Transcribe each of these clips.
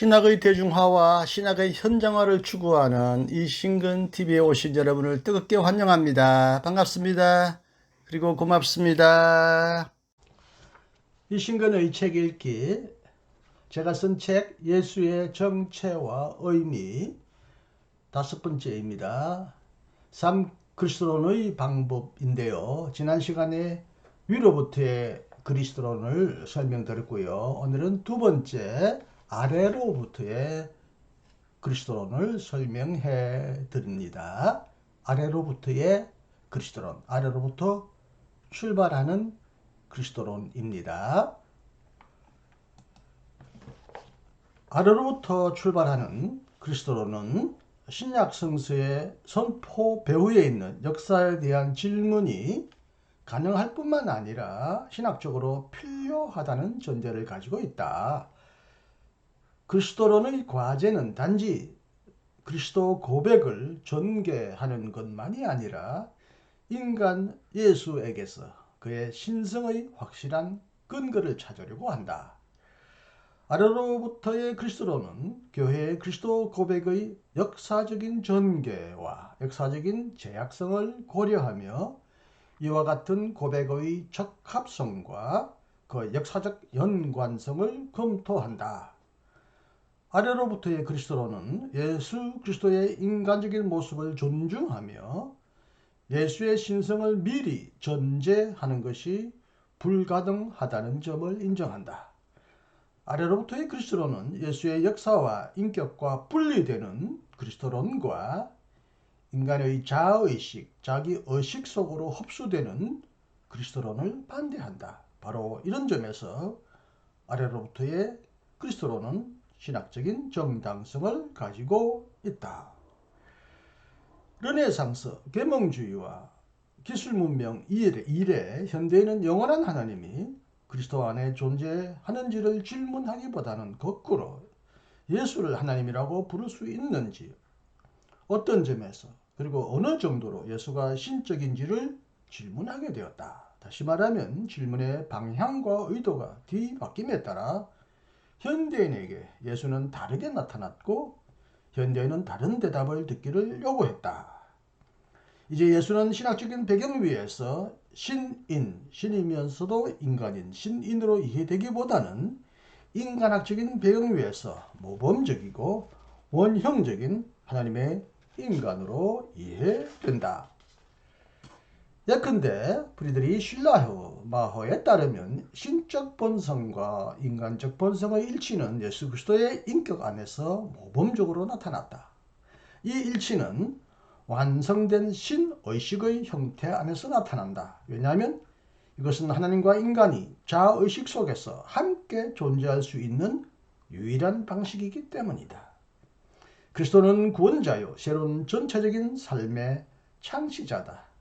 신학의 대중화와 신학의 현장화를 추구하는 이신근TV에 오신 여러분을 뜨겁게 환영합니다. 반갑습니다. 그리고 고맙습니다. 이신근의 책 읽기, 제가 쓴 책 예수의 정체와 의미 5번째입니다. 삶 그리스도론의 방법인데요. 지난 시간에 위로부터의 그리스도론을 설명드렸고요. 오늘은 2번째 아래로부터의 그리스도론을 설명해 드립니다. 아래로부터의 그리스도론, 아래로부터 출발하는 그리스도론입니다. 아래로부터 출발하는 그리스도론은 신약 성서의 선포 배후에 있는 역사에 대한 질문이 가능할 뿐만 아니라 신학적으로 필요하다는 전제를 가지고 있다. 그리스도론의 과제는 단지 그리스도 고백을 전개하는 것만이 아니라 인간 예수에게서 그의 신성의 확실한 근거를 찾으려고 한다. 아래로부터의 그리스도론은 교회의 그리스도 고백의 역사적인 전개와 역사적인 제약성을 고려하며 이와 같은 고백의 적합성과 그 역사적 연관성을 검토한다. 아래로부터의 그리스도론은 예수 그리스도의 인간적인 모습을 존중하며 예수의 신성을 미리 전제하는 것이 불가능하다는 점을 인정한다. 아래로부터의 그리스도론은 예수의 역사와 인격과 분리되는 그리스도론과 인간의 자아의식, 자기 의식 속으로 흡수되는 그리스도론을 반대한다. 바로 이런 점에서 아래로부터의 그리스도론은 신학적인 정당성을 가지고 있다. 르네상스, 계몽주의와 기술문명 이래 현대인은 영원한 하나님이 그리스도 안에 존재하는지를 질문하기보다는 거꾸로 예수를 하나님이라고 부를 수 있는지, 어떤 점에서 그리고 어느 정도로 예수가 신적인지를 질문하게 되었다. 다시 말하면 질문의 방향과 의도가 뒤바뀜에 따라 현대인에게 예수는 다르게 나타났고 현대인은 다른 대답을 듣기를 요구했다. 이제 예수는 신학적인 배경 위에서 신이면서도 인간인 신인으로 이해되기보다는 인간학적인 배경 위에서 모범적이고 원형적인 하나님의 인간으로 이해된다. 예컨대 프리드리히 슐라흐마허에 따르면 신적 본성과 인간적 본성의 일치는 예수 그리스도의 인격 안에서 모범적으로 나타났다. 이 일치는 완성된 신의식의 형태 안에서 나타난다. 왜냐하면 이것은 하나님과 인간이 자아의식 속에서 함께 존재할 수 있는 유일한 방식이기 때문이다. 그리스도는 구원자요, 새로운 전체적인 삶의 창시자다.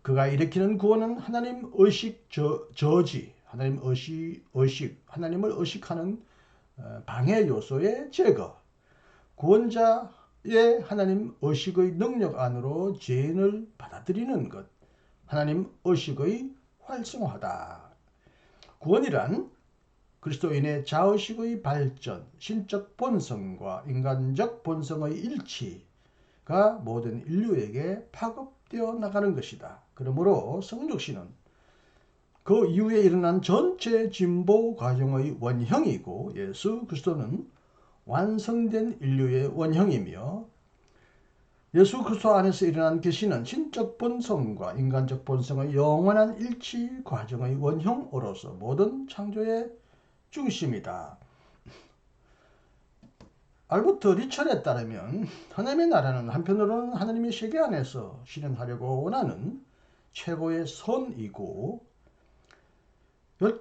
그가 일으키는 구원은 하나님 의식 저지, 하나님 의식, 하나님을 의식하는 방해 요소의 제거, 구원자의 하나님 의식의 능력 안으로 죄인을 받아들이는 것, 하나님 의식의 활성화다. 구원이란 그리스도인의 자의식의 발전, 신적 본성과 인간적 본성의 일치가 모든 인류에게 파급되어 나가는 것이다. 그러므로 성육신은 그 이후에 일어난 전체 진보 과정의 원형이고 예수 그리스도는 완성된 인류의 원형이며 예수 그리스도 안에서 일어난 계시는 신적 본성과 인간적 본성의 영원한 일치 과정의 원형으로서 모든 창조의 중심이다. 알버트 리철에 따르면 하나님의 나라는 한편으로는 하나님의 세계 안에서 실현하려고 원하는 최고의 선이고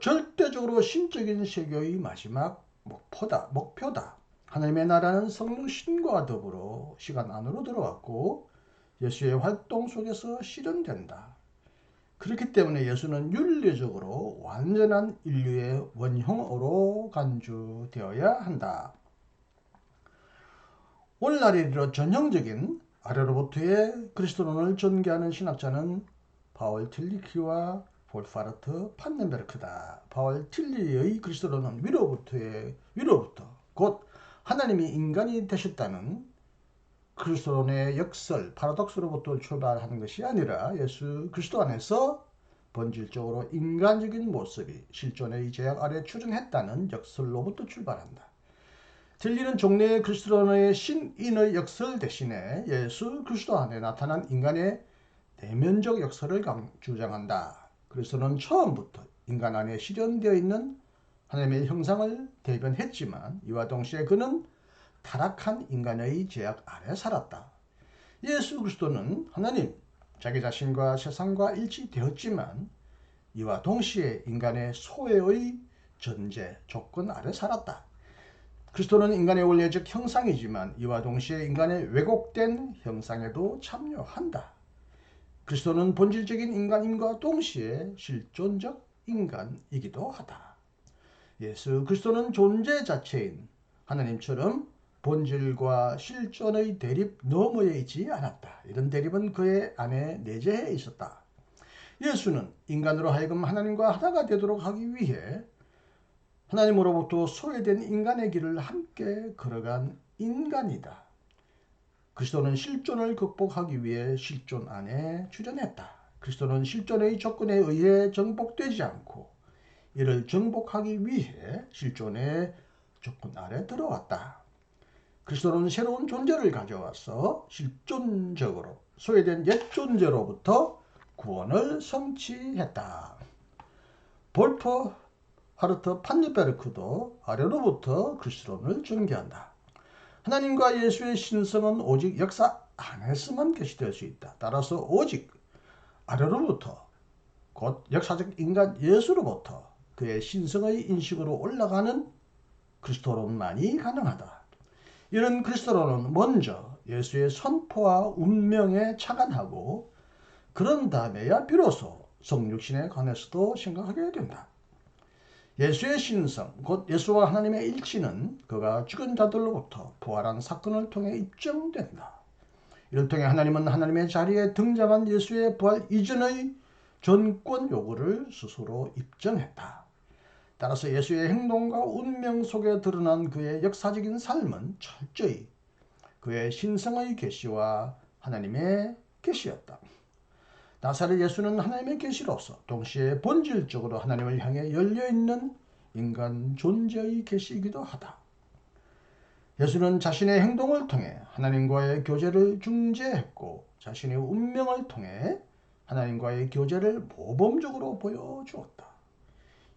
절대적으로 신적인 세계의 마지막 목표다. 하나님의 나라는 성령 신과 더불어 시간 안으로 들어왔고 예수의 활동 속에서 실현된다. 그렇기 때문에 예수는 윤리적으로 완전한 인류의 원형으로 간주되어야 한다. 오늘날에 이르러 전형적인 아래로부터의 그리스도론을 전개하는 신학자는 파울 틸리키와 볼파르트 판넨베르크다. 파울 틸리의 그리스도론은 위로부터 곧 하나님이 인간이 되셨다는 그리스도의 역설, 파라독스로부터 출발하는 것이 아니라 예수 그리스도 안에서 본질적으로 인간적인 모습이 실존의 제약 아래 추정했다는 역설로부터 출발한다. 진리는 종래의 그리스도의 신인의 역설 대신에 예수 그리스도 안에 나타난 인간의 내면적 역설을 주장한다. 그리스도는 처음부터 인간 안에 실현되어 있는 하나님의 형상을 대변했지만 이와 동시에 그는 타락한 인간의 제약 아래 살았다. 예수 그리스도는 하나님, 자기 자신과 세상과 일치되었지만 이와 동시에 인간의 소외의 전제, 조건 아래 살았다. 그리스도는 인간의 원래적 형상이지만 이와 동시에 인간의 왜곡된 형상에도 참여한다. 그리스도는 본질적인 인간임과 동시에 실존적 인간이기도 하다. 예수 그리스도는 존재 자체인 하나님처럼 본질과 실존의 대립 너머에 있지 않았다. 이런 대립은 그의 안에 내재해 있었다. 예수는 인간으로 하여금 하나님과 하나가 되도록 하기 위해 하나님으로부터 소외된 인간의 길을 함께 걸어간 인간이다. 그리스도는 실존을 극복하기 위해 실존 안에 출현했다. 그리스도는 실존의 조건에 의해 정복되지 않고 이를 정복하기 위해 실존의 조건 아래 들어왔다. 그리스도는 새로운 존재를 가져와서 실존적으로 소외된 옛 존재로부터 구원을 성취했다. 볼터 하르트 판니베르크도 아래로부터 그리스도를 전개한다. 하나님과 예수의 신성은 오직 역사 안에서만 계시될 수 있다. 따라서 오직 아래로부터 곧 역사적 인간 예수로부터 그의 신성의 인식으로 올라가는 그리스도론만이 가능하다. 이런 그리스도론은 먼저 예수의 선포와 운명에 착안하고 그런 다음에야 비로소 성육신에 관해서도 생각하게 된다. 예수의 신성, 곧 예수와 하나님의 일치는 그가 죽은 자들로부터 부활한 사건을 통해 입증된다. 이를 통해 하나님은 하나님의 자리에 등장한 예수의 부활 이전의 전권 요구를 스스로 입증했다. 따라서 예수의 행동과 운명 속에 드러난 그의 역사적인 삶은 철저히 그의 신성의 계시와 하나님의 계시였다. 나사렛 예수는 하나님의 계시로서 동시에 본질적으로 하나님을 향해 열려있는 인간 존재의 계시이기도 하다. 예수는 자신의 행동을 통해 하나님과의 교제를 중재했고 자신의 운명을 통해 하나님과의 교제를 모범적으로 보여주었다.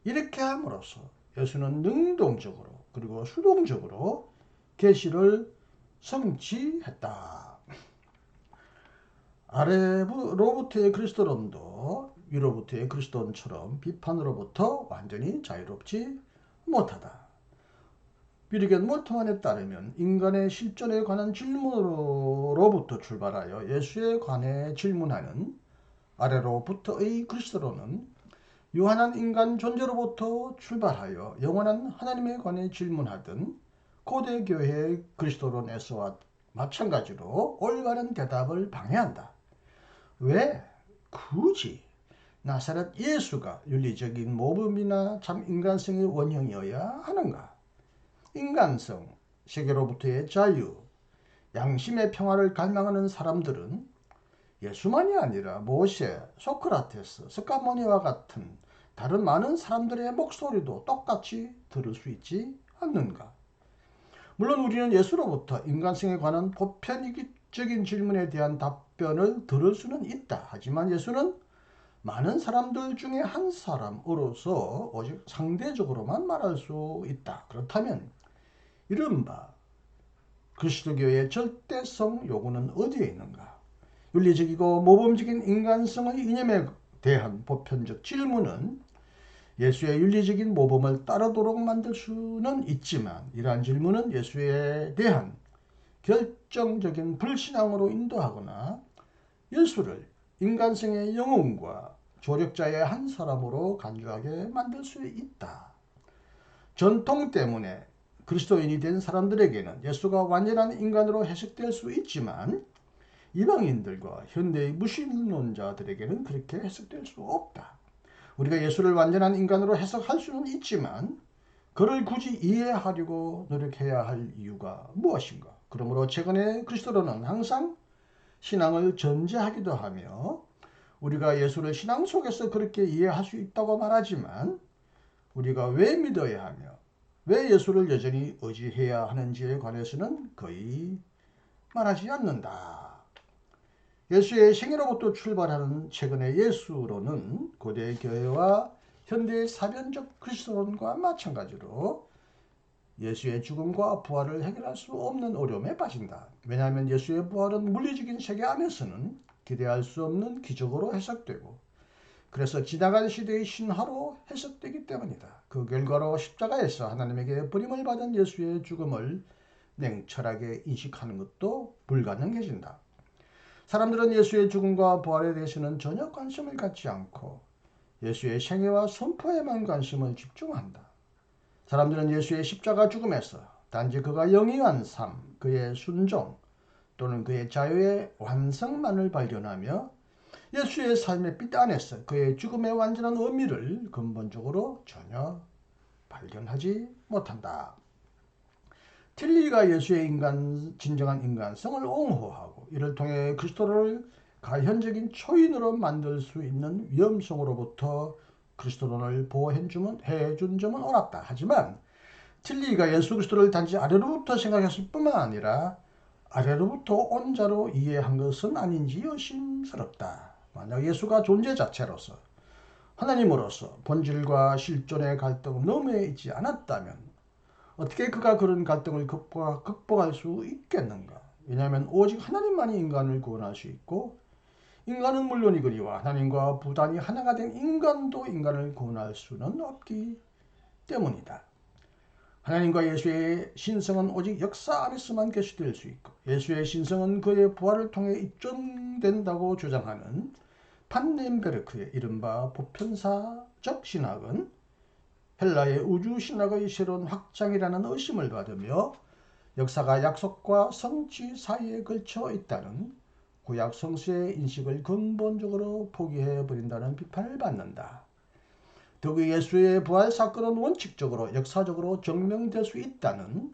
이렇게 함으로써 예수는 능동적으로 그리고 수동적으로 계시를 성취했다. 아래로부터의 그리스도론도 위로부터의 그리스도론처럼 비판으로부터 완전히 자유롭지 못하다. 비리겐 몰트만에 따르면 인간의 실존에 관한 질문으로부터 출발하여 예수에 관해 질문하는 아래로부터의 그리스도론은 유한한 인간 존재로부터 출발하여 영원한 하나님에 관해 질문하던 고대 교회의 그리스도론에서와 마찬가지로 올바른 대답을 방해한다. 왜 굳이 나사렛 예수가 윤리적인 모범이나 참 인간성의 원형이어야 하는가? 인간성, 세계로부터의 자유, 양심의 평화를 갈망하는 사람들은 예수만이 아니라 모세, 소크라테스, 스카모니와 같은 다른 많은 사람들의 목소리도 똑같이 들을 수 있지 않는가? 물론 우리는 예수로부터 인간성에 관한 보편적인 질문에 대한 답변을 들을 수는 있다. 하지만 예수는 많은 사람들 중에 한 사람으로서 오직 상대적으로만 말할 수 있다. 그렇다면 이른바 그리스도교의 절대성 요구는 어디에 있는가? 윤리적이고 모범적인 인간성의 이념에 대한 보편적 질문은 예수의 윤리적인 모범을 따르도록 만들 수는 있지만 이러한 질문은 예수에 대한 결정적인 불신앙으로 인도하거나 예수를 인간성의 영웅과 조력자의 한 사람으로 간주하게 만들 수 있다. 전통 때문에 그리스도인이 된 사람들에게는 예수가 완전한 인간으로 해석될 수 있지만 이방인들과 현대의 무신론자들에게는 그렇게 해석될 수 없다. 우리가 예수를 완전한 인간으로 해석할 수는 있지만 그를 굳이 이해하려고 노력해야 할 이유가 무엇인가? 그러므로 최근에 그리스도로는 항상 신앙을 전제하기도 하며 우리가 예수를 신앙 속에서 그렇게 이해할 수 있다고 말하지만 우리가 왜 믿어야 하며 왜 예수를 여전히 의지해야 하는지에 관해서는 거의 말하지 않는다. 예수의 생애로부터 출발하는 최근의 예수론은 고대 교회와 현대의 사변적 그리스도론과 마찬가지로 예수의 죽음과 부활을 해결할 수 없는 어려움에 빠진다. 왜냐하면 예수의 부활은 물리적인 세계 안에서는 기대할 수 없는 기적으로 해석되고 그래서 지나간 시대의 신화로 해석되기 때문이다. 그 결과로 십자가에서 하나님에게 버림을 받은 예수의 죽음을 냉철하게 인식하는 것도 불가능해진다. 사람들은 예수의 죽음과 부활에 대해서는 전혀 관심을 갖지 않고 예수의 생애와 선포에만 관심을 집중한다. 사람들은 예수의 십자가 죽음에서 단지 그가 영위한 삶, 그의 순종 또는 그의 자유의 완성만을 발견하며 예수의 삶의 빛 안에서 그의 죽음의 완전한 의미를 근본적으로 전혀 발견하지 못한다. 틸리가 예수의 진정한 인간성을 옹호하고 이를 통해 그리스도를 가현적인 초인으로 만들 수 있는 위험성으로부터 그리스도론을 보호해 준 점은 옳았다. 하지만 틸리가 예수 그리스도를 단지 아래로부터 생각했을 뿐만 아니라 아래로부터 온 자로 이해한 것은 아닌지 의심스럽다. 만약 예수가 존재 자체로서 하나님으로서 본질과 실존의 갈등 너머에 있지 않았다면 어떻게 그가 그런 갈등을 극복할 수 있겠는가? 왜냐하면 오직 하나님만이 인간을 구원할 수 있고 인간은 물론이거니와 하나님과 부단히 하나가 된 인간도 인간을 구원할 수는 없기 때문이다. 하나님과 예수의 신성은 오직 역사 안에서만 계시될 수 있고 예수의 신성은 그의 부활을 통해 입증된다고 주장하는 판넨베르크의 이른바 보편사적 신학은 헬라의 우주신학의 새로운 확장이라는 의심을 받으며 역사가 약속과 성취 사이에 걸쳐 있다는 구약 성서의 인식을 근본적으로 포기해버린다는 비판을 받는다. 더구 예수의 부활 사건은 원칙적으로 역사적으로 증명될 수 있다는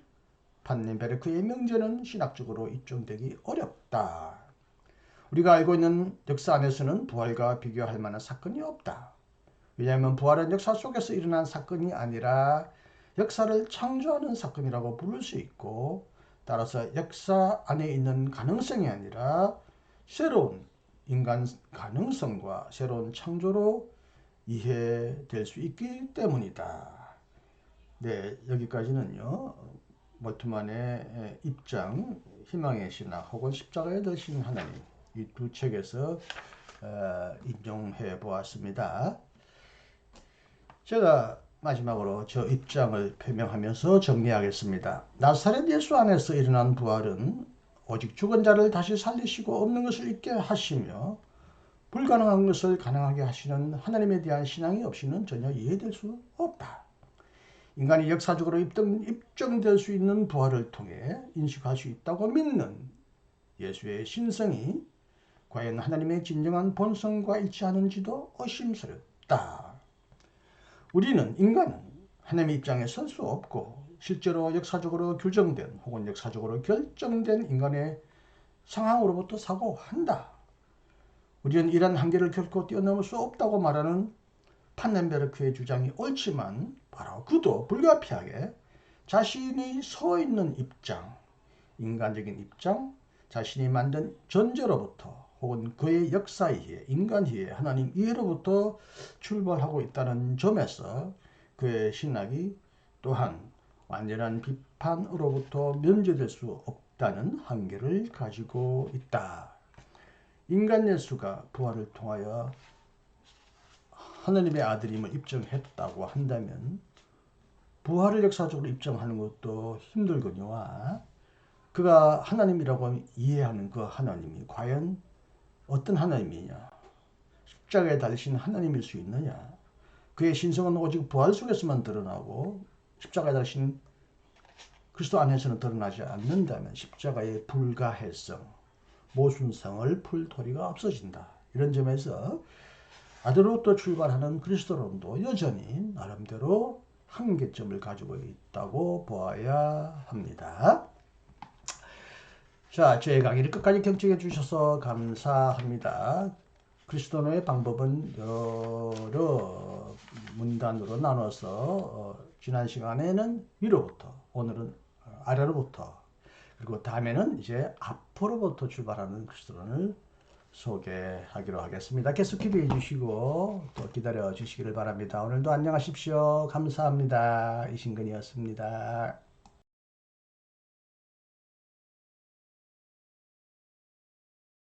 판넨베르크의 명제는 신학적으로 입증되기 어렵다. 우리가 알고 있는 역사 안에서는 부활과 비교할 만한 사건이 없다. 왜냐하면 부활은 역사 속에서 일어난 사건이 아니라 역사를 창조하는 사건이라고 부를 수 있고 따라서 역사 안에 있는 가능성이 아니라 새로운 인간 가능성과 새로운 창조로 이해될 수 있기 때문이다. 네, 여기까지는요. 몰트만의 입장, 희망의 신학 혹은 십자가에 드신 하나님 이 두 책에서 인용해 보았습니다. 제가 마지막으로 저 입장을 표명하면서 정리하겠습니다. 나사렛 예수 안에서 일어난 부활은 오직 죽은 자를 다시 살리시고 없는 것을 있게 하시며 불가능한 것을 가능하게 하시는 하나님에 대한 신앙이 없이는 전혀 이해될 수 없다. 인간이 역사적으로 입증될 수 있는 부활을 통해 인식할 수 있다고 믿는 예수의 신성이 과연 하나님의 진정한 본성과 일치하는지도 의심스럽다. 우리는 인간은 하나님의 입장에 설 수 없고 실제로 역사적으로 규정된 혹은 역사적으로 결정된 인간의 상황으로부터 사고한다. 우리는 이런 한계를 결코 뛰어넘을 수 없다고 말하는 판넨베르크의 주장이 옳지만 바로 그도 불가피하게 자신이 서 있는 입장, 인간적인 입장, 자신이 만든 존재로부터 혹은 그의 역사 이해, 인간 이해, 하나님 이해로부터 출발하고 있다는 점에서 그의 신학이 또한 완전한 비판으로부터 면제될 수 없다는 한계를 가지고 있다. 인간 예수가 부활을 통하여 하나님의 아들임을 입증했다고 한다면 부활을 역사적으로 입증하는 것도 힘들거니와 그가 하나님이라고 이해하는 그 하나님이 과연 어떤 하나님이냐? 십자가에 달리신 하나님일 수 있느냐? 그의 신성은 오직 부활 속에서만 드러나고 십자가에 달리신 그리스도 안에서는 드러나지 않는다면 십자가의 불가해성, 모순성을 풀 도리가 없어진다. 이런 점에서 아들로부터 출발하는 그리스도론도 여전히 나름대로 한계점을 가지고 있다고 보아야 합니다. 자, 제 강의를 끝까지 경청해 주셔서 감사합니다. 그리스도인의 방법은 여러 문단으로 나눠서 지난 시간에는 위로부터, 오늘은 아래로부터, 그리고 다음에는 이제 앞으로부터 출발하는 그리스도인을 소개하기로 하겠습니다. 계속 기도해 주시고 또 기다려 주시기를 바랍니다. 오늘도 안녕하십시오. 감사합니다. 이신근이었습니다.